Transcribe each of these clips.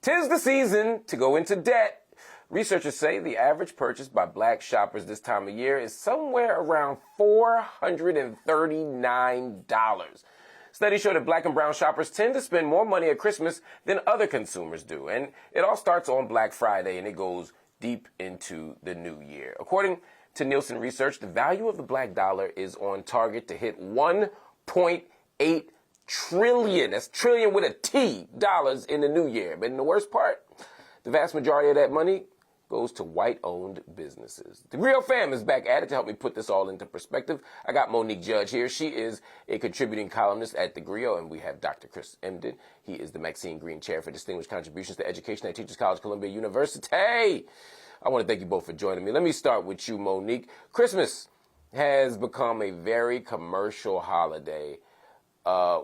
'Tis the season to go into debt. Researchers say the average purchase by black shoppers this time of year is somewhere around $439. Studies show that black and brown shoppers tend to spend more money at Christmas than other consumers do. And it all starts on Black Friday and it goes deep into the new year. According to Nielsen research, the value of the black dollar is on target to hit $1.8 trillion. That's trillion with a T dollars in the new year. But in the worst part, the vast majority of that money goes to white-owned businesses. The Griot fam is back at it to help me put this all into perspective. I got Monique Judge here. She is a contributing columnist at the Griot, and we have Dr. Chris Emdin. He is the Maxine Green Chair for Distinguished Contributions to Education at Teachers College, Columbia University. I want to thank you both for joining me. Let me start with you, Monique. Christmas has become a very commercial holiday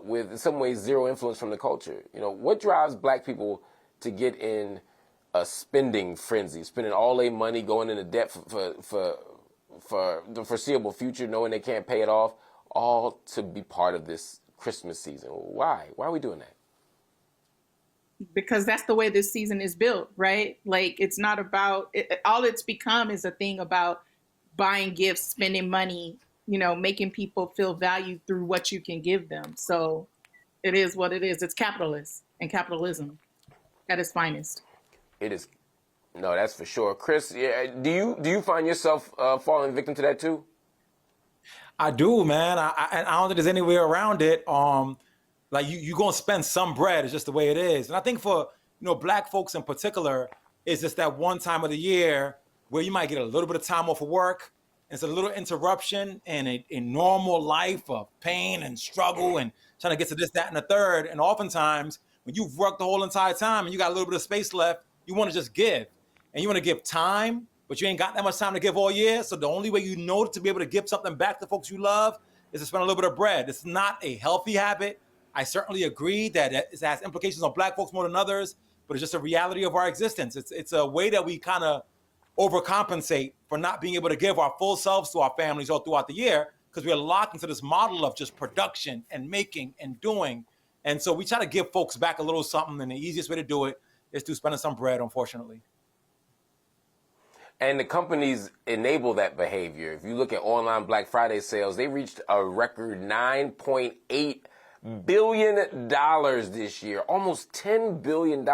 with, in some ways, zero influence from the culture. You know, what drives black people to get in a spending frenzy, spending all their money, going into debt for the foreseeable future, knowing they can't pay it off, all to be part of this Christmas season? Why? Why are we doing that? Because that's the way this season is built, right? Like, it's not about all it's become is a thing about buying gifts, spending money, you know, making people feel valued through what you can give them. So it is what it is. It's capitalist and capitalism at its finest. It is. No, that's for sure. Chris, yeah, do you find yourself falling victim to that too? I do, man. I don't think there's any way around it. Like you gonna spend some bread. It's just the way it is. And I think for, you know, black folks in particular, it's just that one time of the year where you might get a little bit of time off of work. It's a little interruption in a normal life of pain and struggle and trying to get to this, that, and the third. And oftentimes, when you've worked the whole entire time and you got a little bit of space left, you want to just give. And you want to give time, but you ain't got that much time to give all year. So the only way you know to be able to give something back to folks you love is to spend a little bit of bread. It's not a healthy habit. I certainly agree that it has implications on black folks more than others, but it's just a reality of our existence. It's a way that we kind of overcompensate for not being able to give our full selves to our families all throughout the year because we're locked into this model of just production and making and doing. And so we try to give folks back a little something, and the easiest way to do it is through spending some bread, unfortunately. And the companies enable that behavior. If you look at online Black Friday sales, they reached a record $9.8 billion this year, almost $10 billion.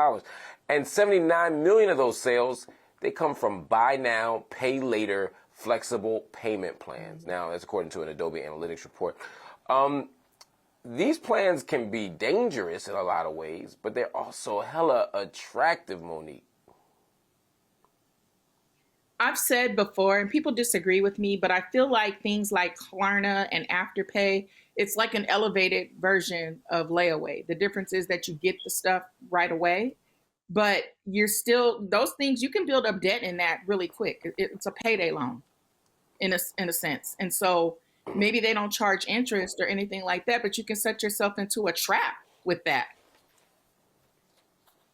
And 79 million of those sales, they come from buy now, pay later, flexible payment plans. Now, that's according to an Adobe Analytics report. These plans can be dangerous in a lot of ways, but they're also hella attractive, Monique. I've said before, and people disagree with me, but I feel like things like Klarna and Afterpay, it's like an elevated version of layaway. The difference is that you get the stuff right away, but you're still, those things, you can build up debt in that really quick. It's a payday loan in a sense. And so maybe they don't charge interest or anything like that, but you can set yourself into a trap with that.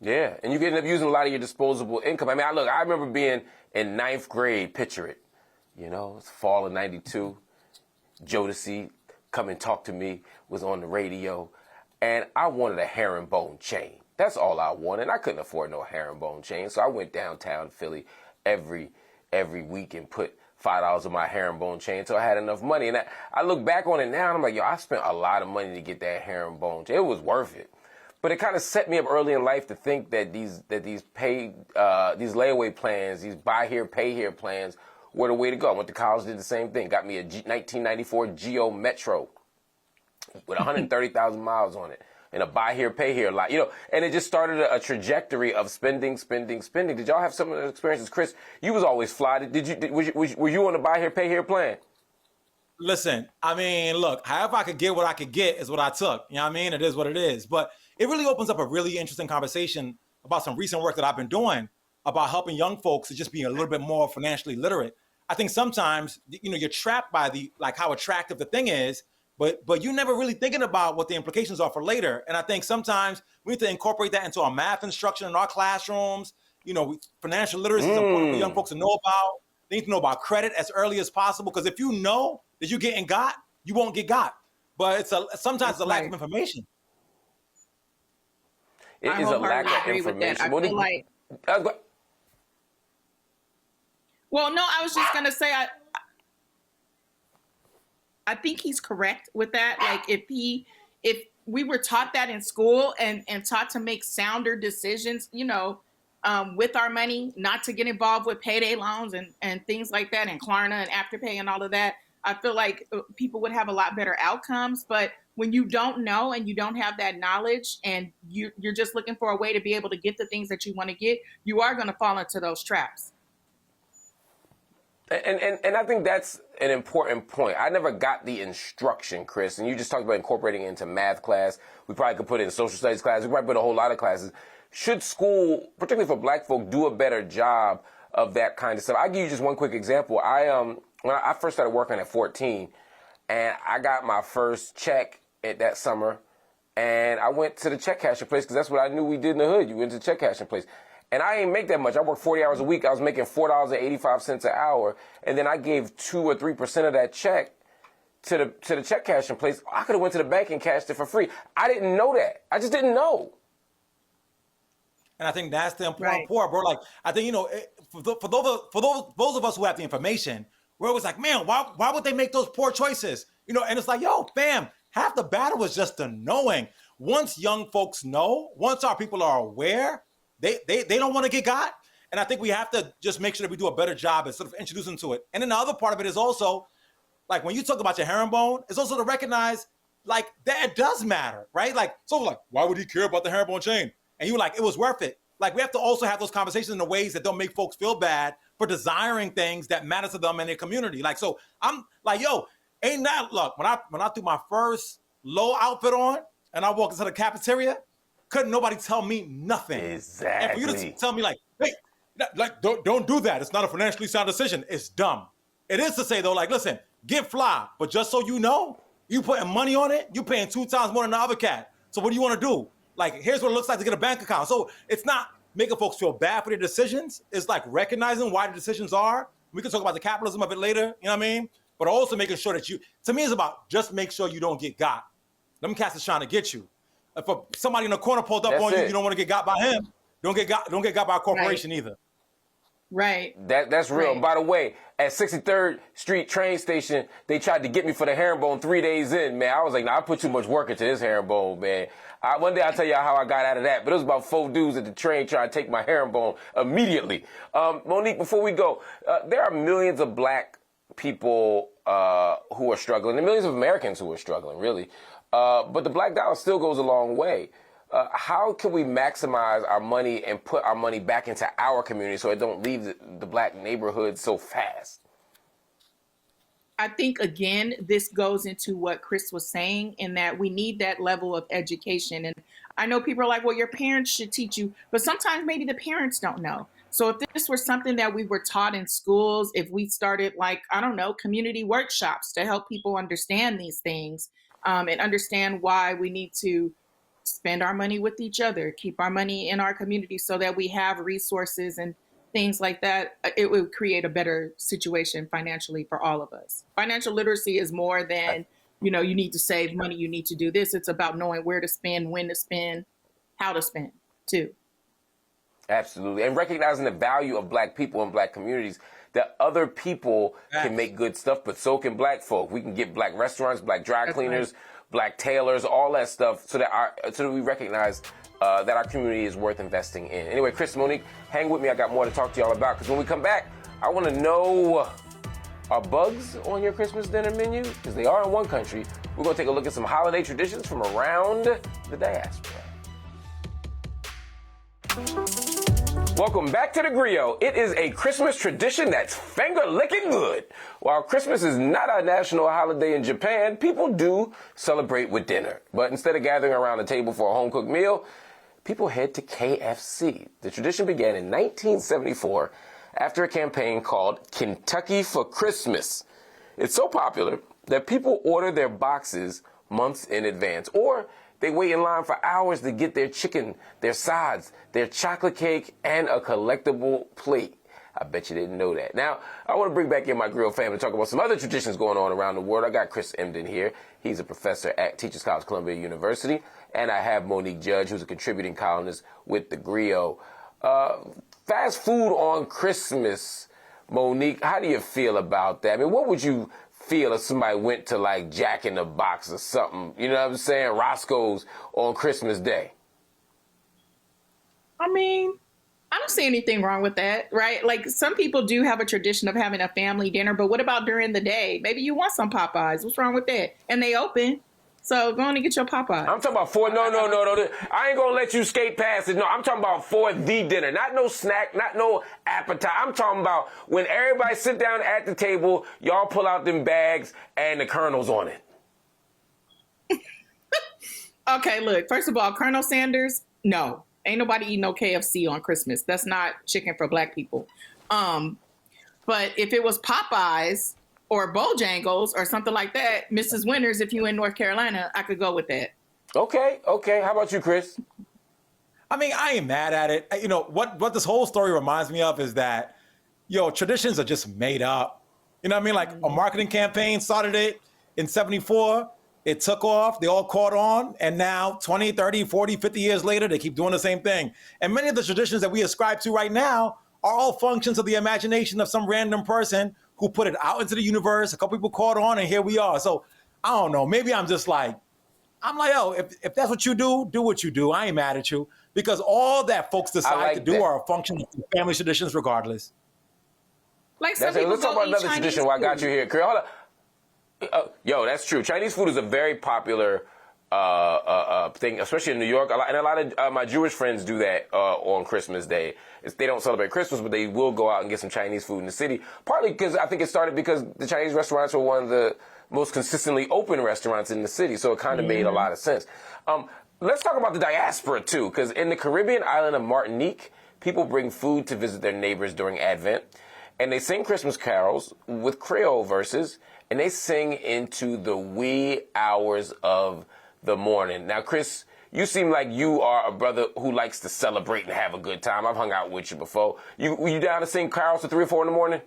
Yeah, and you can end up using a lot of your disposable income. I mean, I remember being in ninth grade, picture it. You know, it's fall of 92. Jodeci, Come and Talk to Me, was on the radio. And I wanted a herringbone chain. That's all I wanted. I couldn't afford no herringbone chain. So I went downtown Philly every week and put $5 on my herringbone chain until I had enough money. And I look back on it now and I'm like, yo, I spent a lot of money to get that herringbone chain. It was worth it. But it kind of set me up early in life to think that these layaway plans, these buy here, pay here plans were the way to go. I went to college, did the same thing. Got me a 1994 Geo Metro with 130,000 miles on it and a buy here, pay here lot. You know, and it just started a trajectory of spending. Did y'all have some of those experiences? Chris, you was always fly. Were you on a buy here, pay here plan? Listen, I mean, look, however I could get what I could get is what I took. You know what I mean? It is what it is. But it really opens up a really interesting conversation about some recent work that I've been doing about helping young folks to just be a little bit more financially literate. I think sometimes, you know, you're trapped by how attractive the thing is, but you're never really thinking about what the implications are for later. And I think sometimes we need to incorporate that into our math instruction in our classrooms. You know, financial literacy is important for young folks to know about. They need to know about credit as early as possible, because if you know that you're getting got, you won't get got. But sometimes it's a lack of information. It is a lack of agree with that. information. I feel like, well, no, I was just gonna say I think he's correct with that. Like if we were taught that in school and taught to make sounder decisions, with our money, not to get involved with payday loans and things like that, and Klarna and Afterpay and all of that, I feel like people would have a lot better outcomes. But when you don't know and you don't have that knowledge and you're just looking for a way to be able to get the things that you want to get, you are going to fall into those traps. And I think that's an important point. I never got the instruction, Chris, and you just talked about incorporating it into math class. We probably could put it in social studies class. We probably put a whole lot of classes. Should school, particularly for black folk, do a better job of that kind of stuff? I'll give you just one quick example. When I first started working at 14, and I got my first check that summer, and I went to the check cashing place because that's what I knew we did in the hood. You went to the check cashing place. And I ain't make that much. I worked 40 hours a week. I was making $4.85 an hour. And then I gave 2 or 3% of that check to the check cashing place. I could have went to the bank and cashed it for free. I didn't know that. I just didn't know. And I think that's the important part, bro. Like, I think, for those of us who have the information, we're always like, man, why would they make those poor choices? And it's like, yo, fam, half the battle is just the knowing. Once young folks know, once our people are aware, they don't want to get got. And I think we have to just make sure that we do a better job and sort of introduce them to it. And then the other part of it is also, like, when you talk about your herringbone, it's also to recognize, like, that it does matter, right? Like, so like, why would he care about the herringbone chain? And you were like, it was worth it. Like, we have to also have those conversations in the ways that don't make folks feel bad for desiring things that matter to them and their community. Like, so I'm like, yo, ain't that, look, when I threw my first low outfit on and I walked into the cafeteria, couldn't nobody tell me nothing. Exactly. And for you to tell me, like, hey, like, don't do that. It's not a financially sound decision. It's dumb. It is to say, though, like, listen, get fly, but just so you know, you putting money on it, you paying 2 times more than the other cat. So what do you want to do? Like, here's what it looks like to get a bank account. So it's not making folks feel bad for their decisions. It's like recognizing why the decisions are. We can talk about the capitalism of it later, you know what I mean? But also making sure that to me, it's about just make sure you don't get got. Them cats is trying to get you. If somebody in the corner pulled up on you, you don't want to get got by him. Don't get got by a corporation either. Right. That's real. Right. By the way, at 63rd Street train station, they tried to get me for the herringbone 3 days in, man. I was like, I put too much work into this herringbone, man. One day I'll tell y'all how I got out of that, but it was about 4 dudes at the train trying to take my herringbone immediately. Monique, before we go, there are millions of black people who are struggling, and millions of Americans who are struggling, really. But the black dollar still goes a long way. How can we maximize our money and put our money back into our community so it don't leave the black neighborhood so fast? I think, again, this goes into what Chris was saying, in that we need that level of education. And I know people are like, well, your parents should teach you, but sometimes maybe the parents don't know. So if this were something that we were taught in schools, if we started, like, I don't know, community workshops to help people understand these things, and understand why we need to spend our money with each other, keep our money in our community so that we have resources and things like that, it would create a better situation financially for all of us. Financial literacy is more than, you need to save money, you need to do this. It's about knowing where to spend, when to spend, how to spend, too. Absolutely. And recognizing the value of black people and black communities, that other people can make good stuff, but so can black folk. We can get black restaurants, black dry cleaners, black tailors, all that stuff, so that we recognize that our community is worth investing in. Anyway, Chris, Monique, hang with me. I got more to talk to y'all about, because when we come back, I want to know, are bugs on your Christmas dinner menu? Because they are in one country. We're going to take a look at some holiday traditions from around the diaspora. Welcome back to the Griot. It is a Christmas tradition that's finger-licking good. While Christmas is not a national holiday in Japan, people do celebrate with dinner. But instead of gathering around the table for a home-cooked meal, people head to KFC. The tradition began in 1974 after a campaign called Kentucky for Christmas. It's so popular that people order their boxes months in advance, or they wait in line for hours to get their chicken, their sides, their chocolate cake, and a collectible plate. I bet you didn't know that. Now, I want to bring back in my grill family to talk about some other traditions going on around the world. I got Chris Emdin here. He's a professor at Teachers College Columbia University, and I have Monique Judge, who's a contributing columnist with The Griot. Fast food on Christmas, Monique, how do you feel about that? I mean, what would you feel if somebody went to like Jack in the Box or something, you know what I'm saying, Roscoe's on Christmas Day? I mean, I don't see anything wrong with that, right? Like some people do have a tradition of having a family dinner, but what about during the day? Maybe you want some Popeyes. What's wrong with that? And they open. So go on and get your Popeyes. I'm talking about for, no. I ain't gonna let you skate past it. No, I'm talking about for the dinner. Not no snack, not no appetite. I'm talking about when everybody sit down at the table, y'all pull out them bags and the Colonel's on it. Okay, look, first of all, Colonel Sanders, no. Ain't nobody eating no KFC on Christmas. That's not chicken for black people. But if it was Popeyes or Bojangles or something like that, Mrs. Winters, if you in North Carolina, I could go with that. Okay. How about you, Chris? I mean, I ain't mad at it. You know, what this whole story reminds me of is that, traditions are just made up. You know what I mean? Like a marketing campaign started it in 74. It took off. They all caught on. And now 20, 30, 40, 50 years later, they keep doing the same thing. And many of the traditions that we ascribe to right now are all functions of the imagination of some random person who put it out into the universe. A couple people caught on, and here we are. So I don't know. Maybe I'm like, yo, if that's what you do what you do. I ain't mad at you. Because all that folks decide to do are a function of family traditions regardless. Like some people let's talk about another Chinese tradition while I got food. you here. Hold up. Yo, that's true. Chinese food is a very popular thing, especially in New York. And a lot of my Jewish friends do that on Christmas Day. They don't celebrate Christmas, but they will go out and get some Chinese food in the city. Partly because I think it started because the Chinese restaurants were one of the most consistently open restaurants in the city, so it kind of made a lot of sense. Let's talk about the diaspora, too, because in the Caribbean island of Martinique, people bring food to visit their neighbors during Advent, and they sing Christmas carols with Creole verses, and they sing into the wee hours of the morning. Now, Chris, you seem like you are a brother who likes to celebrate and have a good time. I've hung out with you before. You down to sing carols to 3 or 4 in the morning?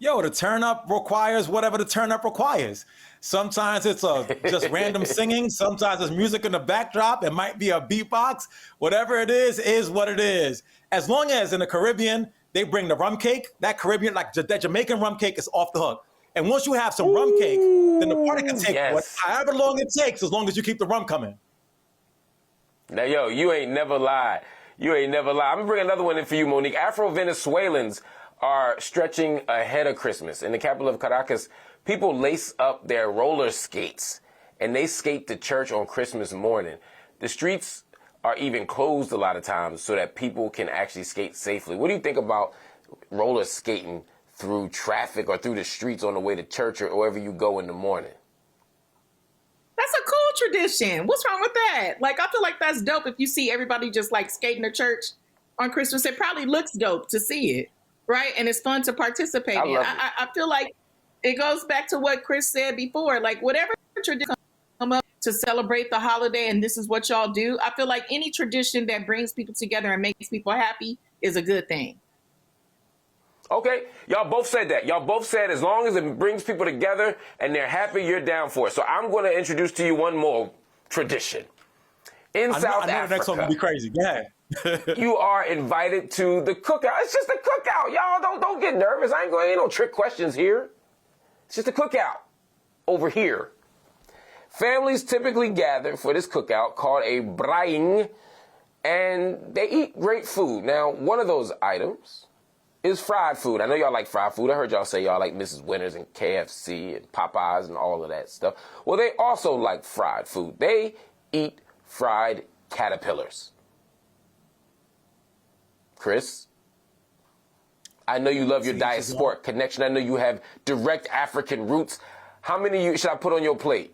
Yo, the turn up requires whatever the turn up requires. Sometimes it's just random singing. Sometimes it's music in the backdrop. It might be a beatbox. Whatever it is what it is. As long as in the Caribbean, they bring the rum cake, that Caribbean, like that Jamaican rum cake is off the hook. And once you have some rum cake, then the party can take however long it takes, as long as you keep the rum coming. Now, yo, you ain't never lied. I'm going to bring another one in for you, Monique. Afro-Venezuelans are stretching ahead of Christmas. In the capital of Caracas, people lace up their roller skates, and they skate to church on Christmas morning. The streets are even closed a lot of times so that people can actually skate safely. What do you think about roller skating through traffic or through the streets on the way to church or wherever you go in the morning? That's a cool tradition. What's wrong with that? Like, I feel like that's dope. If you see everybody just like skating to church on Christmas, it probably looks dope to see it, right? And it's fun to participate in. I feel like it goes back to what Chris said before. Like, whatever tradition come up to celebrate the holiday and this is what y'all do, I feel like any tradition that brings people together and makes people happy is a good thing. Okay, y'all both said that. Y'all both said as long as it brings people together and they're happy, you're down for it. So I'm going to introduce to you one more tradition. In South Africa, the next one will be crazy. Go ahead. You are invited to the cookout. It's just a cookout. Y'all don't get nervous. Ain't no trick questions here. It's just a cookout over here. Families typically gather for this cookout called a braing, and they eat great food. Now, one of those items is fried food. I know y'all like fried food. I heard y'all say y'all like Mrs. Winters and KFC and Popeyes and all of that stuff. Well, they also like fried food. They eat fried caterpillars. Chris, I know you love your diaspora connection. I know you have direct African roots. How many should I put on your plate?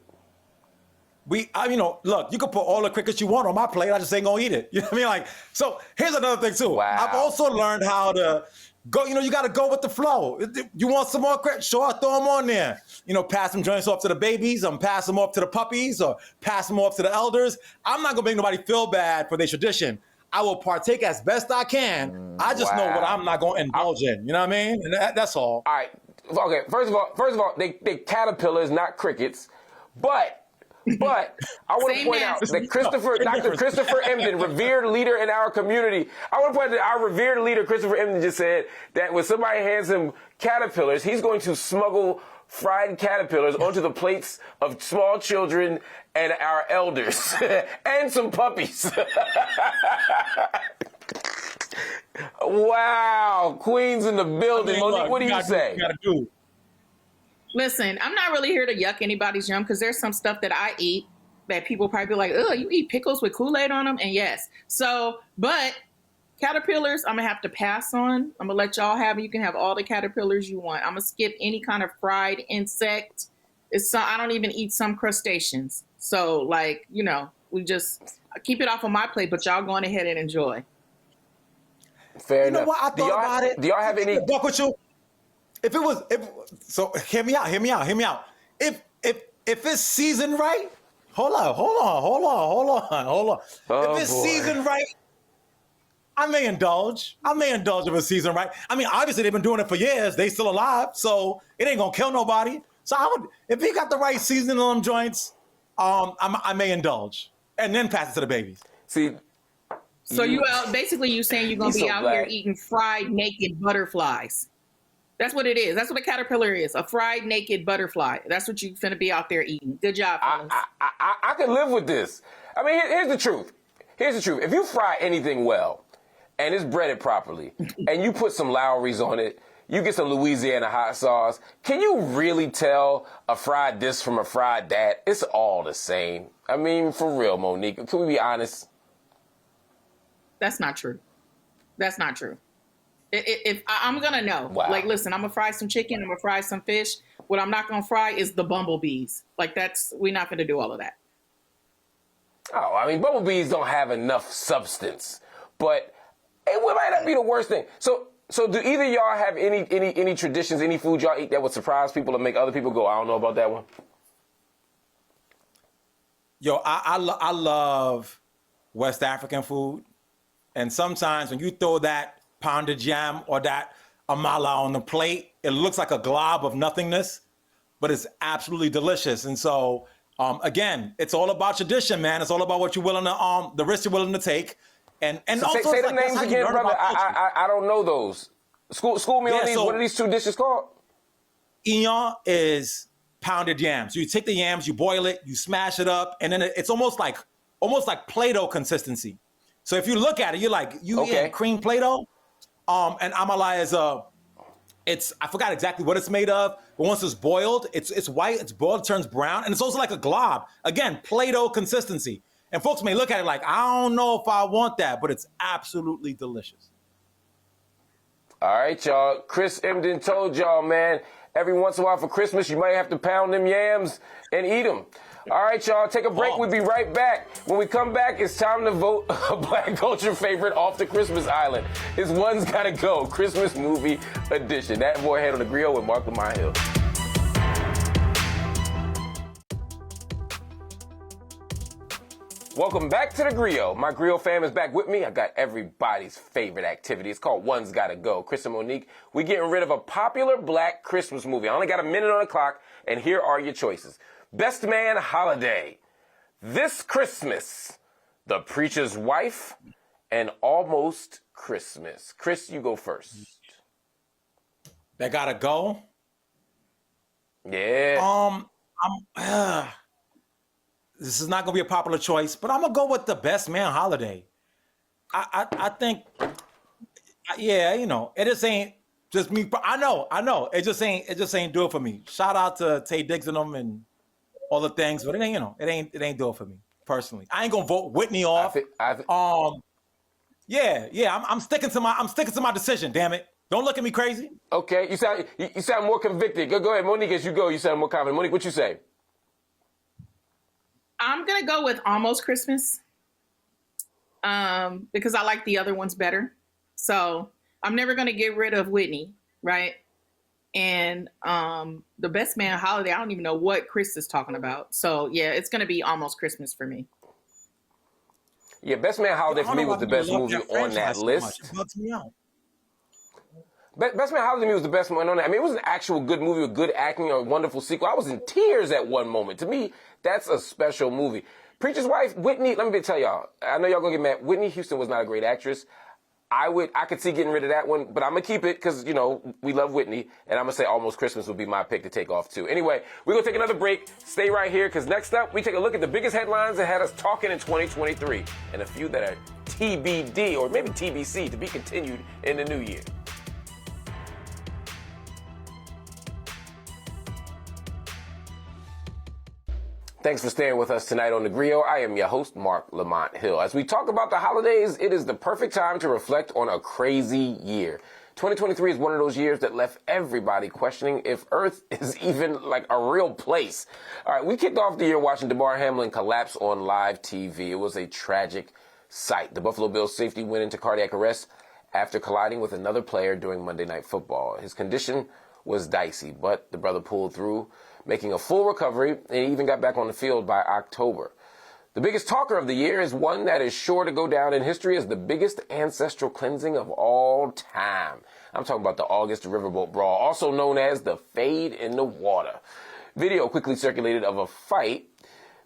Look, you can put all the crickets you want on my plate. I just ain't gonna eat it. You know what I mean? Like, so here's another thing too. Wow. I've also learned how to go, you got to go with the flow. You want some more crickets? Sure, throw them on there. Pass some joints off to the babies, pass them off to the puppies, or pass them off to the elders. I'm not gonna make nobody feel bad for their tradition. I will partake as best I can. I just know what I'm not gonna indulge in. You know what I mean? And that's all. All right. Okay. First of all, they caterpillars, not crickets. But But I want to Same point out answer. that Dr. Christopher Emdin, revered leader in our community, I want to point out that our revered leader, Christopher Emdin, just said that when somebody hands him caterpillars, he's going to smuggle fried caterpillars onto the plates of small children and our elders and some puppies. Wow, Queens in the building. Monique, what do you say? Listen, I'm not really here to yuck anybody's yum because there's some stuff that I eat that people probably be like, oh, you eat pickles with Kool-Aid on them? And yes. So, but caterpillars, I'm going to have to pass on. I'm going to let y'all have it. You can have all the caterpillars you want. I'm going to skip any kind of fried insect. I don't even eat some crustaceans. So, like, we just keep it off of my plate, but y'all go on ahead and enjoy. Fair enough. Know what? I thought about it. Do y'all have any? Buck with you. So hear me out. If it's seasoned right, hold on. Oh, if it's boy. seasoned right, I may indulge if it's seasoned right. I mean, obviously they've been doing it for years. They still alive, so it ain't gonna kill nobody. So I would, if he got the right seasoning on them joints, I may indulge and then pass it to the babies. See. So you saying you're gonna be out here eating fried naked butterflies. That's what it is. That's what a caterpillar is. A fried naked butterfly. That's what you finna be out there eating. Good job, fellas. I can live with this. I mean, here's the truth. If you fry anything well and it's breaded properly and you put some Lowry's on it, you get some Louisiana hot sauce, can you really tell a fried this from a fried that? It's all the same. I mean, for real, Monique. Can we be honest? That's not true. If I'm gonna know, like, listen, I'm gonna fry some chicken, I'm gonna fry some fish. What I'm not gonna fry is the bumblebees. Like, we're not gonna do all of that. Oh, I mean, bumblebees don't have enough substance, but it might not be the worst thing. So do either of y'all have any traditions, any food y'all eat that would surprise people or make other people go, I don't know about that one? Yo, I love West African food, and sometimes when you throw that pounded yam or that amala on the plate, it looks like a glob of nothingness, but it's absolutely delicious. And so, again, it's all about tradition, man. It's all about what you're willing to, the risk you're willing to take. And so also, say the names again, brother. I don't know those. School me on these. What are these two dishes called? Iyan is pounded yams. So you take the yams, you boil it, you smash it up, and then it's almost like Play-Doh consistency. So if you look at it, you're like, eat cream Play-Doh? And amala is I forgot exactly what it's made of, but once it's boiled, it's white, it's boiled, it turns brown, and it's also like a glob. Again, Play-Doh consistency. And folks may look at it like, I don't know if I want that, but it's absolutely delicious. All right, y'all. Chris Emdin told y'all, man, every once in a while for Christmas, you might have to pound them yams and eat them. All right, y'all, take a break. We'll be right back. When we come back, it's time to vote a Black culture favorite off the Christmas island. It's One's Gotta Go, Christmas movie edition. That boy head on the grill with Marc Lamont Hill. Welcome back to the grill. My grill fam is back with me. I got everybody's favorite activity. It's called One's Gotta Go. Chris and Monique, we getting rid of a popular Black Christmas movie. I only got a minute on the clock, and here are your choices. Best Man Holiday, This Christmas, The Preacher's Wife, and Almost Christmas. Chris, you go first. That gotta go? Yeah. This is not gonna be a popular choice, but I'm gonna go with The Best Man Holiday. I think, yeah, it just ain't just me. I know. It just ain't do it for me. Shout out to Tay Diggs and them and all the things, but it ain't do it for me personally. I ain't gonna vote Whitney off. I'm sticking to my decision. Damn it! Don't look at me crazy. Okay, you sound more convicted. Go ahead, Monique. As you go, you sound more confident. Monique, what you say? I'm gonna go with Almost Christmas, because I like the other ones better. So I'm never gonna get rid of Whitney, right? And The Best Man Holiday, I don't even know what Chris is talking about. So yeah, it's gonna be Almost Christmas for me. Yeah, Best Man Holiday for me was the best movie on that list. It bugs me out. Best Man Holiday to me was the best one on that. I mean, it was an actual good movie with good acting, a wonderful sequel. I was in tears at one moment. To me, That's a special movie. Preacher's Wife, Whitney, let me tell y'all, I know y'all gonna get mad. Whitney Houston was not a great actress. I could see getting rid of that one, but I'm gonna keep it because, we love Whitney, and I'm gonna say Almost Christmas would be my pick to take off too. Anyway, we're gonna take another break. Stay right here because next up, we take a look at the biggest headlines that had us talking in 2023 and a few that are TBD or maybe TBC to be continued in the new year. Thanks for staying with us tonight on The Griot. I am your host, Marc Lamont Hill. As we talk about the holidays, it is the perfect time to reflect on a crazy year. 2023 is one of those years that left everybody questioning if Earth is even like a real place. All right, we kicked off the year watching Damar Hamlin collapse on live TV. It was a tragic sight. The Buffalo Bills safety went into cardiac arrest after colliding with another player during Monday Night Football. His condition was dicey, but the brother pulled through, making a full recovery, and he even got back on the field by October. The biggest talker of the year is one that is sure to go down in history as the biggest ancestral cleansing of all time. I'm talking about the August Riverboat Brawl, also known as the Fade in the Water. Video quickly circulated of a fight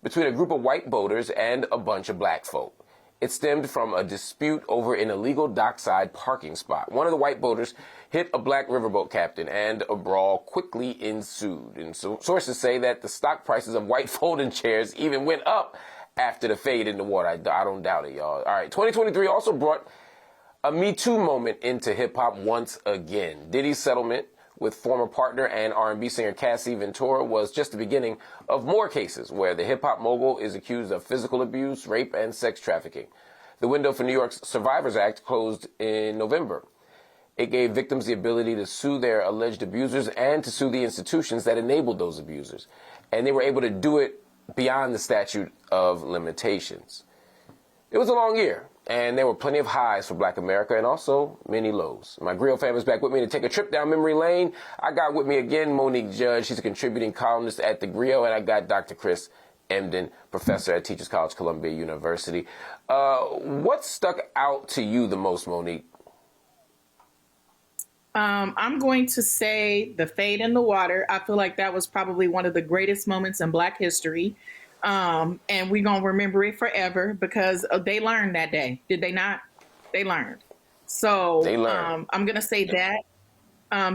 between a group of white boaters and a bunch of black folk. It stemmed from a dispute over an illegal dockside parking spot. One of the white boaters hit a black riverboat captain, and a brawl quickly ensued. And so sources say that the stock prices of white folding chairs even went up after the fade in the water. I don't doubt it, y'all. All right, 2023 also brought a Me Too moment into hip-hop once again. Diddy's settlement with former partner and R&B singer Cassie Ventura was just the beginning of more cases where the hip-hop mogul is accused of physical abuse, rape, and sex trafficking. The window for New York's Survivors Act closed in November. It gave victims the ability to sue their alleged abusers and to sue the institutions that enabled those abusers. And they were able to do it beyond the statute of limitations. It was a long year, and there were plenty of highs for Black America and also many lows. My Griot family's back with me to take a trip down memory lane. I got with me again Monique Judge. She's a contributing columnist at The Griot, and I got Dr. Chris Emdin, professor at Teachers College, Columbia University. What stuck out to you the most, Monique? I'm going to say the fade in the water. I feel like that was probably one of the greatest moments in Black history. And we're going to remember it forever because they learned that day. Did they not? They learned. So They learned. I'm going to say that.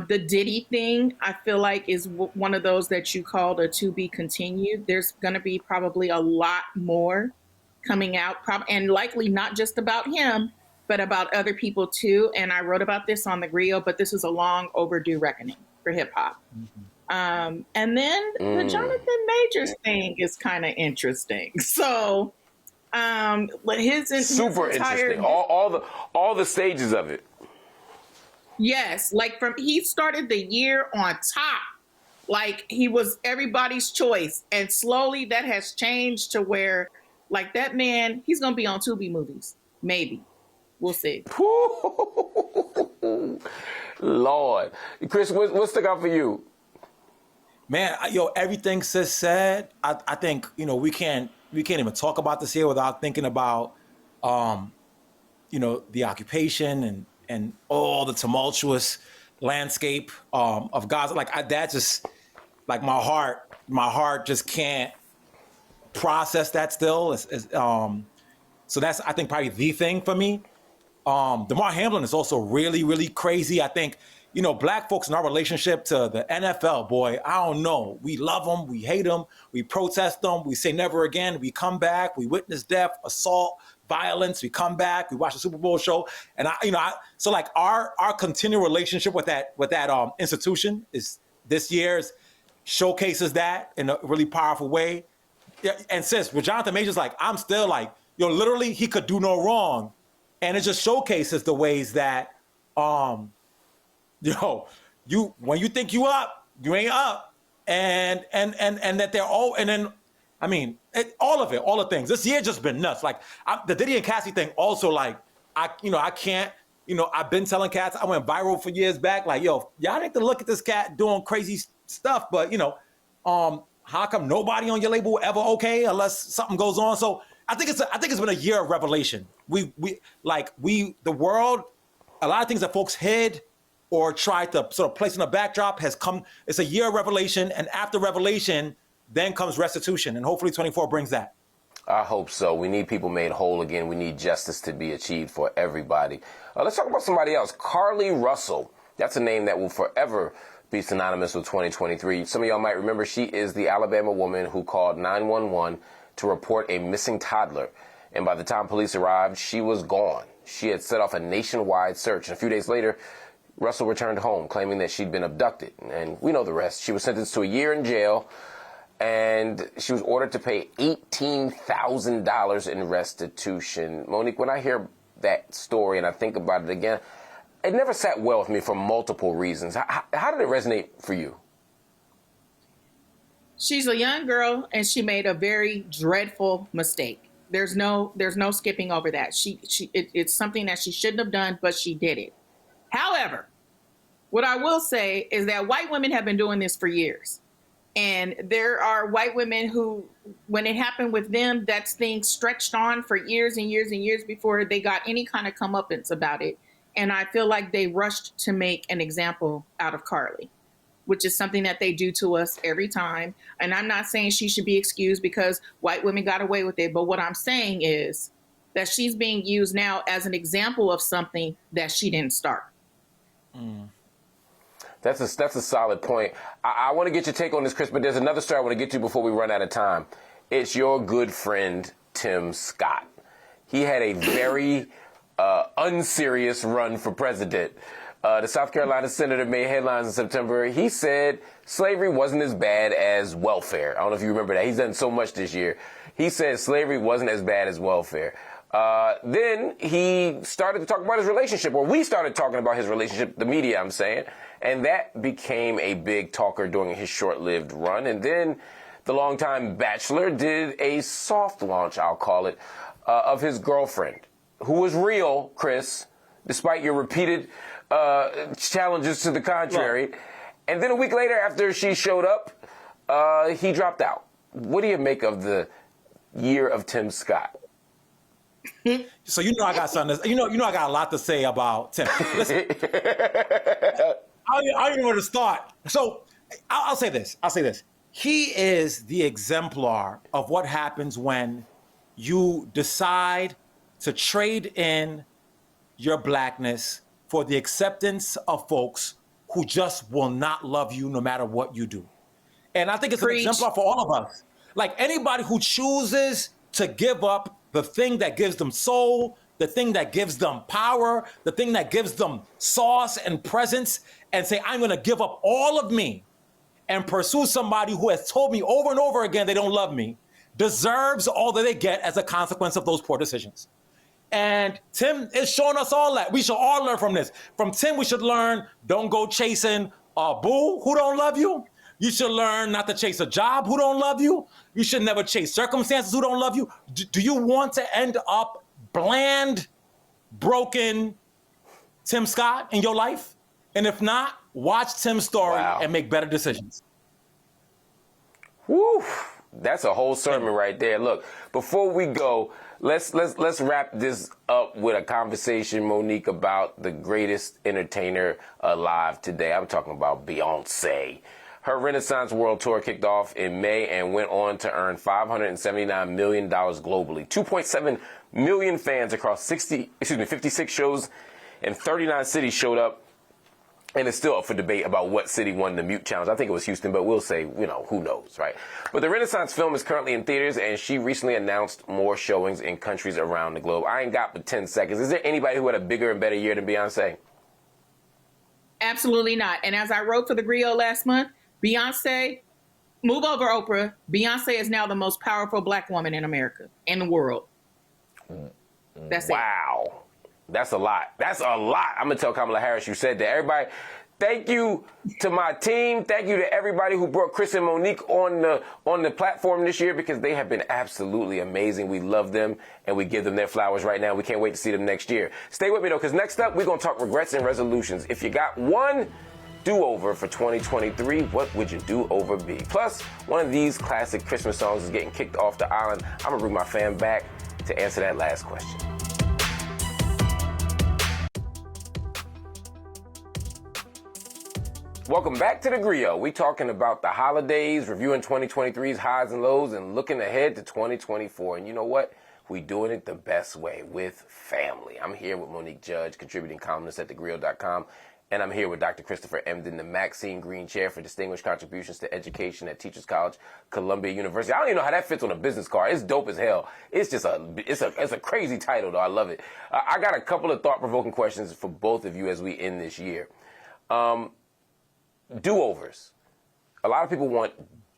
The Diddy thing, I feel like, is one of those that you called a to be continued. There's going to be probably a lot more coming out, and likely not just about him, but about other people too. And I wrote about this on The Griot, but this is a long overdue reckoning for hip hop. Mm-hmm. And then the Jonathan Majors thing is kind of interesting. So, Super interesting. All the stages of it. Yes, like he started the year on top, like he was everybody's choice, and slowly that has changed to where, like, that man, he's gonna be on Tubi movies, maybe. We'll see. Lord. Chris, what stuck out for you? Man, everything sis said, I think, we can't even talk about this here without thinking about, the occupation and all the tumultuous landscape of Gaza. Like that just, like my heart just can't process that still. So that's, I think, probably the thing for me. Damar Hamlin is also really, really crazy. I think, Black folks in our relationship to the NFL, boy, I don't know. We love them. We hate them. We protest them. We say never again. We come back. We witness death, assault, violence. We come back. We watch the Super Bowl show. And so like our continual relationship with that institution is this year's showcases that in a really powerful way. Yeah, and sis, with Jonathan Majors, like, I'm still like, literally he could do no wrong. And it just showcases the ways that, when you think you up, you ain't up. And that they're all, and then, all of it, all the things. This year just been nuts. Like the Diddy and Cassie thing also, like, I can't, I've been telling cats, I went viral for years back, like, y'all need to look at this cat doing crazy stuff, but, how come nobody on your label ever okay unless something goes on? So I think it's been a year of revelation. The world, a lot of things that folks hid or tried to sort of place in a backdrop has come. It's a year of revelation, and after revelation, then comes restitution. And hopefully 24 brings that. I hope so. We need people made whole again. We need justice to be achieved for everybody. Let's talk about somebody else. Carlee Russell. That's a name that will forever be synonymous with 2023. Some of y'all might remember she is the Alabama woman who called 911 to report a missing toddler. And by the time police arrived, she was gone. She had set off a nationwide search. And a few days later, Russell returned home, claiming that she'd been abducted. And we know the rest. She was sentenced to a year in jail, and she was ordered to pay $18,000 in restitution. Monique, when I hear that story and I think about it again, it never sat well with me for multiple reasons. How did it resonate for you? She's a young girl, and she made a very dreadful mistake. There's no skipping over that. It's something that she shouldn't have done, but she did it. However, what I will say is that white women have been doing this for years. And there are white women who, when it happened with them, that thing stretched on for years and years and years before they got any kind of comeuppance about it. And I feel like they rushed to make an example out of Carlee, which is something that they do to us every time. And I'm not saying she should be excused because white women got away with it. But what I'm saying is that she's being used now as an example of something that she didn't start. That's a solid point. I want to get your take on this, Chris, but there's another story I want to get to before we run out of time. It's your good friend, Tim Scott. He had a very unserious run for president. The South Carolina senator made headlines in September. He said slavery wasn't as bad as welfare. I don't know if you remember that. He's done so much this year. He said slavery wasn't as bad as welfare. Then he started to talk about his relationship, or we started talking about his relationship, the media, I'm saying, and that became a big talker during his short-lived run. And then the longtime bachelor did a soft launch, I'll call it, of his girlfriend, who was real, Chris, despite your repeated challenges to the contrary. Right. And then a week later, after she showed up, he dropped out. What do you make of the year of Tim Scott? So I got something. I got a lot to say about Tim. Listen, I don't even know where to start. So I'll say this. He is the exemplar of what happens when you decide to trade in your blackness for the acceptance of folks who just will not love you no matter what you do. And I think it's Preach. an exemplar for all of us. Like anybody who chooses to give up the thing that gives them soul, the thing that gives them power, the thing that gives them sauce and presence, and say, I'm gonna give up all of me and pursue somebody who has told me over and over again they don't love me, deserves all that they get as a consequence of those poor decisions. And Tim is showing us all that. We should all learn from this. From Tim, we should learn, don't go chasing a boo who don't love you. You should learn not to chase a job who don't love you. You should never chase circumstances who don't love you. Do you want to end up bland, broken Tim Scott in your life? And if not, watch Tim's story and make better decisions. Woo! That's a whole sermon right there. Look, before we go, let's wrap this up with a conversation, Monique, about the greatest entertainer alive today. I'm talking about Beyonce. Her Renaissance World Tour kicked off in May and went on to earn $579 million globally. 2.7 million fans across 56 shows and 39 cities showed up. And it's still up for debate about what city won the Mute Challenge. I think it was Houston, but we'll say, who knows, right? But the Renaissance film is currently in theaters, and she recently announced more showings in countries around the globe. I ain't got but 10 seconds. Is there anybody who had a bigger and better year than Beyonce? Absolutely not. And as I wrote for the Griot last month, Beyonce, move over, Oprah. Beyonce is now the most powerful black woman in America, in the world. That's wow. it. That's a lot. That's a lot. I'm going to tell Kamala Harris you said that. Everybody, thank you to my team. Thank you to everybody who brought Chris and Monique on the platform this year, because they have been absolutely amazing. We love them, and we give them their flowers right now. We can't wait to see them next year. Stay with me, though, because next up, we're going to talk regrets and resolutions. If you got one do-over for 2023, what would your do-over be? Plus, one of these classic Christmas songs is getting kicked off the island. I'm going to bring my fam back to answer that last question. Welcome back to the Griot. We talking about the holidays, reviewing 2023's highs and lows, and looking ahead to 2024. And you know what? We doing it the best way, with family. I'm here with Monique Judge, contributing columnist at thegriot.com. And I'm here with Dr. Christopher Emdin, the Maxine Green Chair for Distinguished Contributions to Education at Teachers College, Columbia University. I don't even know how that fits on a business card. It's dope as hell. It's just it's a crazy title, though. I love it. I got a couple of thought-provoking questions for both of you as we end this year. Do-overs. A lot of people want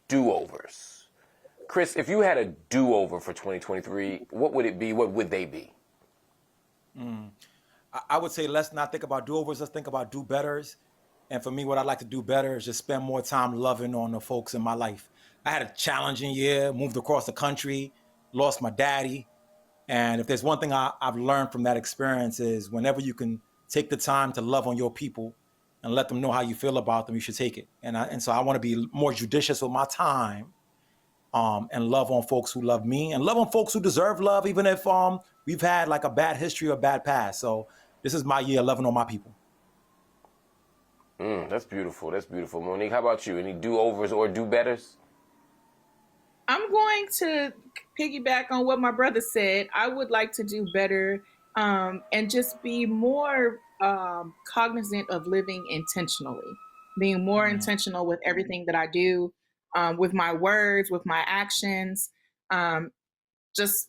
do-overs. Chris, if you had a do-over for 2023, what would it be? What would they be? I would say let's not think about do-overs. Let's think about do-betters. And for me, what I'd like to do better is just spend more time loving on the folks in my life. I had a challenging year, moved across the country, lost my daddy. And if there's one thing I've learned from that experience is whenever you can take the time to love on your people and let them know how you feel about them, you should take it. And so I want to be more judicious with my time and love on folks who love me and love on folks who deserve love, even if we've had like a bad history or bad past. So this is my year loving on my people. That's beautiful. That's beautiful. Monique, how about you? Any do-overs or do-betters? I'm going to piggyback on what my brother said. I would like to do better and just be more cognizant of living intentionally, being more intentional with everything that I do, with my words, with my actions. Just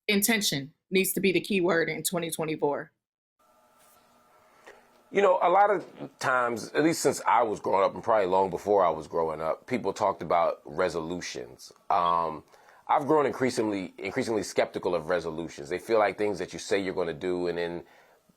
intention needs to be the key word in 2024. You know, a lot of times, at least since I was growing up and probably long before I was growing up, people talked about resolutions. I've grown increasingly skeptical of resolutions. They feel like things that you say you're going to do, and then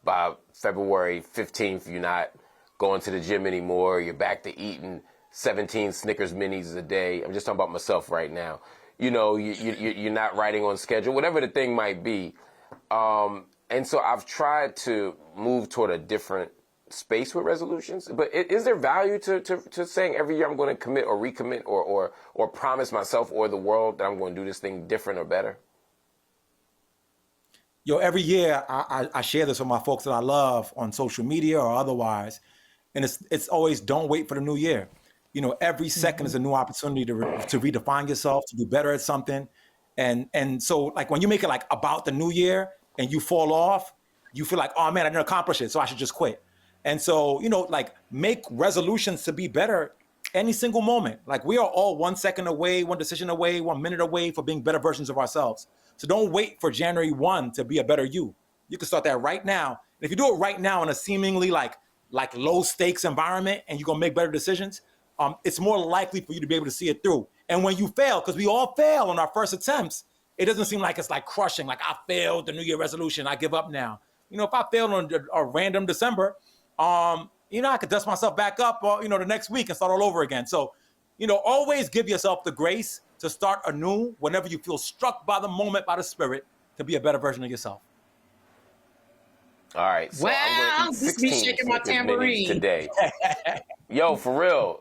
by February 15th, you're not going to the gym anymore. You're back to eating 17 Snickers minis a day. I'm just talking about myself right now. You know, you're not writing on schedule, whatever the thing might be. And so I've tried to move toward a different space with resolutions. But is there value to saying every year I'm going to commit or recommit or promise myself or the world that I'm going to do this thing different or better? Yo, every year I share this with my folks that I love on social media or otherwise. And it's always don't wait for the new year. You know, every second is a new opportunity to redefine yourself, to do better at something. And so like when you make it like about the new year and you fall off, you feel like, oh man, I didn't accomplish it, so I should just quit. And so, you know, like make resolutions to be better any single moment. Like we are all 1 second away, one decision away, 1 minute away for being better versions of ourselves. So don't wait for January 1 to be a better you. You can start that right now. And if you do it right now in a seemingly like low stakes environment and you're gonna make better decisions, it's more likely for you to be able to see it through. And when you fail, because we all fail on our first attempts, it doesn't seem like it's like crushing, like I failed the New Year resolution, I give up now. You know, if I failed on a random December, you know, I could dust myself back up, you know, the next week and start all over again. So, you know, always give yourself the grace to start anew whenever you feel struck by the moment, by the spirit, to be a better version of yourself. All right. So wow, I'm going to eat just be 16 shaking my Snickers tambourine minis today. Yo, for real.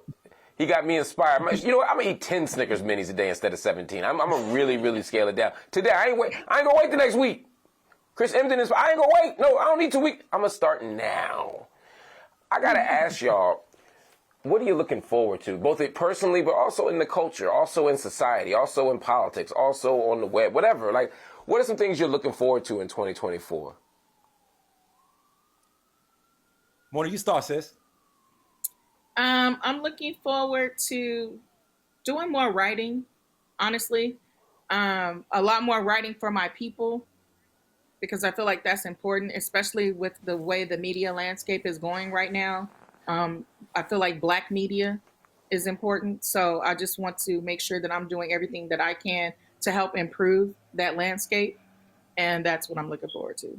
He got me inspired. You know what? I'm going to eat 10 Snickers minis a day instead of 17. I'm going to really scale it down. Today, I ain't going to wait the next week. Chris Emdin is, I ain't going to wait. No, I don't need 2 weeks. I'm going to start now. I got to ask y'all, what are you looking forward to? Both personally, but also in the culture, also in society, also in politics, also on the web, whatever. Like, what are some things you're looking forward to in 2024? Mona, you start, sis. I'm looking forward to doing more writing, honestly. A lot more writing for my people, because I feel like that's important, especially with the way the media landscape is going right now. I feel like Black media is important. So I just want to make sure that I'm doing everything that I can to help improve that landscape. And that's what I'm looking forward to.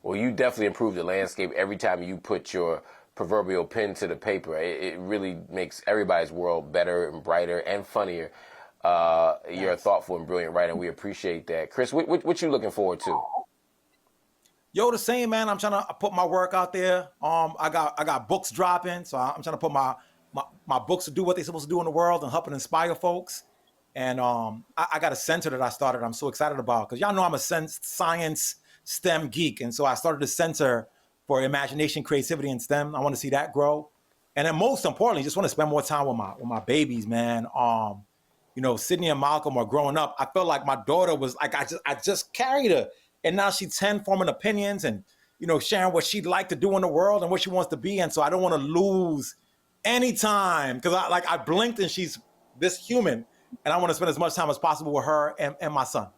Well, you definitely improve the landscape every time you put your proverbial pen to the paper. It really makes everybody's world better and brighter and funnier. You're a thoughtful and brilliant writer, and we appreciate that. Chris, what you looking forward to? Yo, the same, man. I'm trying to put my work out there. I got books dropping, so I'm trying to put my books to do what they're supposed to do in the world and help and inspire folks. And I got a center that I started I'm so excited about, because y'all know I'm a science STEM geek. And so I started a center for imagination, creativity, and STEM. I want to see that grow. And then most importantly, just want to spend more time with my babies, man. You know, Sydney and Malcolm are growing up. I felt like my daughter was like, I just carried her. And now she's 10, forming opinions and, you know, sharing what she'd like to do in the world and what she wants to be. And so I don't want to lose any time, because I blinked and she's this human, and I want to spend as much time as possible with her and my son.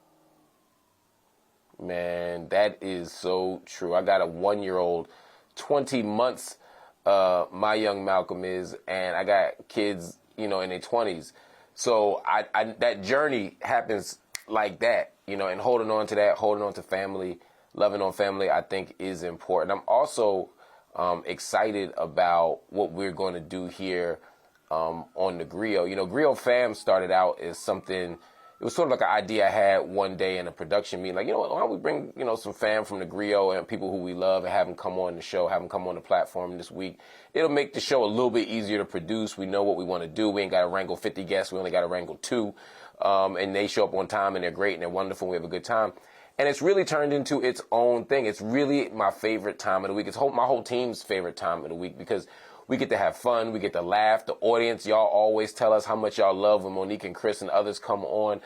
Man, that is so true. I got a 1-year-old, 20 months, my young Malcolm is, and I got kids, you know, in their 20s. So I that journey happens like that, you know, and holding on to that, holding on to family, loving on family, I think is important. I'm also excited about what we're going to do here on the Griot. You know, Griot Fam started out as something, it was sort of like an idea I had one day in a production meeting. Like, you know what, why don't we bring, you know, some fam from the Griot and people who we love and have them come on the show, have them come on the platform this week. It'll make the show a little bit easier to produce. We know what we want to do. We ain't got to wrangle 50 guests. We only got to wrangle 2. And they show up on time and they're great and they're wonderful. We have a good time. And it's really turned into its own thing. It's really my favorite time of the week. It's my whole team's favorite time of the week, because we get to have fun. We get to laugh. The audience, y'all always tell us how much y'all love when Monique and Chris and others come on.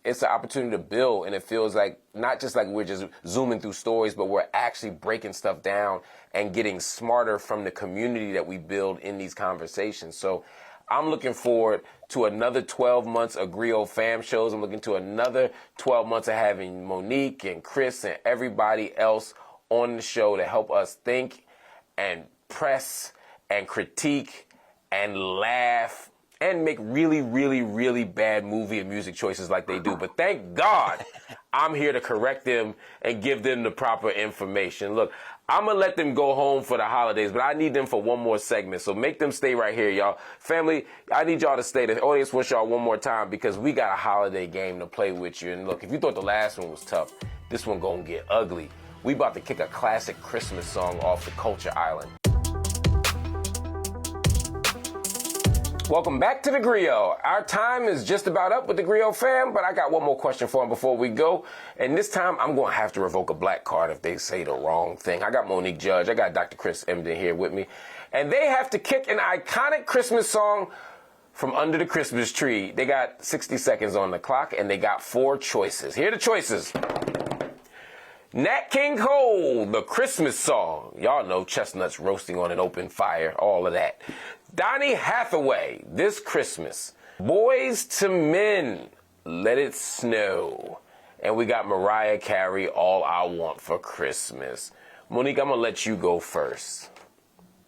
It's an opportunity to build, and it feels like not just like we're just zooming through stories, but we're actually breaking stuff down and getting smarter from the community that we build in these conversations. So I'm looking forward to another 12 months of Griot Fam shows. I'm looking to another 12 months of having Monique and Chris and everybody else on the show to help us think and press and critique and laugh and make really, really, really bad movie and music choices like they do. But thank God I'm here to correct them and give them the proper information. Look, I'm going to let them go home for the holidays, but I need them for one more segment. So make them stay right here, y'all. Family, I need y'all to stay. The audience wants y'all one more time, because we got a holiday game to play with you. And look, if you thought the last one was tough, this one going to get ugly. We about to kick a classic Christmas song off the Culture Island. Welcome back to the Griot. Our time is just about up with the Griot Fam, but I got one more question for them before we go. And this time, I'm going to have to revoke a black card if they say the wrong thing. I got Monique Judge. I got Dr. Chris Emdin here with me. And they have to kick an iconic Christmas song from under the Christmas tree. They got 60 seconds on the clock, and they got 4 choices. Here are the choices. Nat King Cole, the Christmas song. Y'all know, chestnuts roasting on an open fire, all of that. Donny Hathaway, This Christmas. Boys to Men, Let It Snow. And we got Mariah Carey, All I Want for Christmas. Monique, I'm going to let you go first.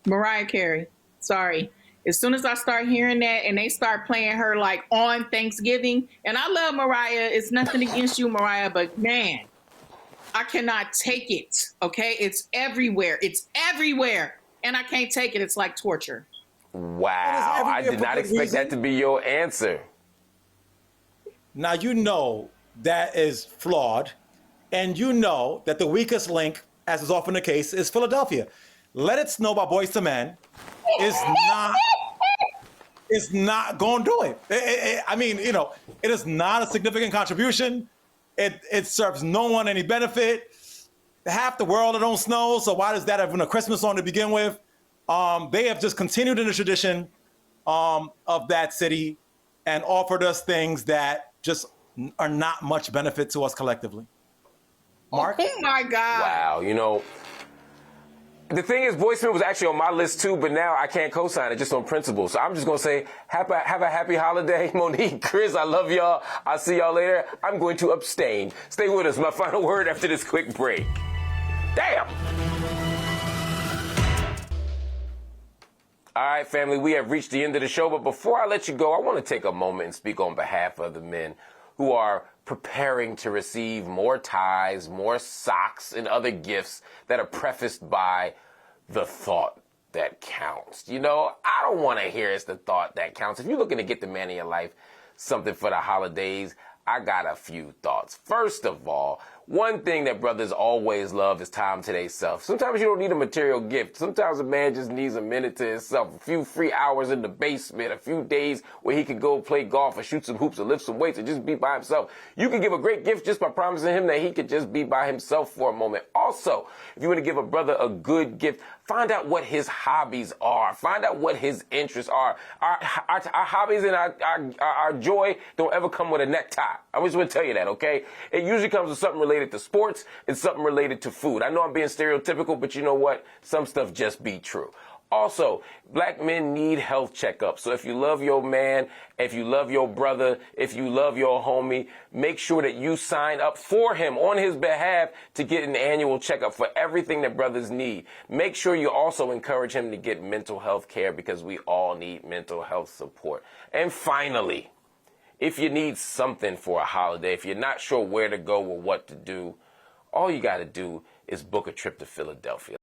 Mariah Carey. Sorry. As soon as I start hearing that and they start playing her like on Thanksgiving, and I love Mariah, it's nothing against you, Mariah, but man, I cannot take it, okay? It's everywhere. It's everywhere. And I can't take it. It's like torture. Wow. I did not expect that to be your answer. Now, you know that is flawed, and you know that the weakest link, as is often the case, is Philadelphia. Let It Snow by Boyz II Men is not going to do it. I mean, you know, it is not a significant contribution. It serves no one any benefit. Half the world don't snow, so why does that have been a Christmas song to begin with? They have just continued in the tradition of that city and offered us things that just are not much benefit to us collectively. Mark? Oh my God. Wow, you know, the thing is, Boyz II Men was actually on my list too, but now I can't co-sign it just on principle. So I'm just going to say, have a happy holiday. Monique, Chris, I love y'all. I'll see y'all later. I'm going to abstain. Stay with us. My final word after this quick break. Damn. All right, family, we have reached the end of the show. But before I let you go, I want to take a moment and speak on behalf of the men who are preparing to receive more ties, more socks, and other gifts that are prefaced by the thought that counts. You know, I don't want to hear it's the thought that counts. If you're looking to get the man in your life something for the holidays, I got a few thoughts. First of all, One thing that brothers always love is time to themselves. Sometimes you don't need a material gift. Sometimes a man just needs a minute to himself, a few free hours in the basement, a few days where he could go play golf or shoot some hoops or lift some weights or just be by himself. You can give a great gift just by promising him that he could just be by himself for a moment. Also, if you want to give a brother a good gift, find out what his hobbies are. Find out what his interests are. Our hobbies and our joy don't ever come with a necktie. I just want to tell you that, okay? It usually comes with something related to sports and something related to food. I know I'm being stereotypical, but you know what? Some stuff just be true. Also, black men need health checkups. So if you love your man, if you love your brother, if you love your homie, make sure that you sign up for him on his behalf to get an annual checkup for everything that brothers need. Make sure you also encourage him to get mental health care because we all need mental health support. And finally, if you need something for a holiday, if you're not sure where to go or what to do, all you got to do is book a trip to Philadelphia.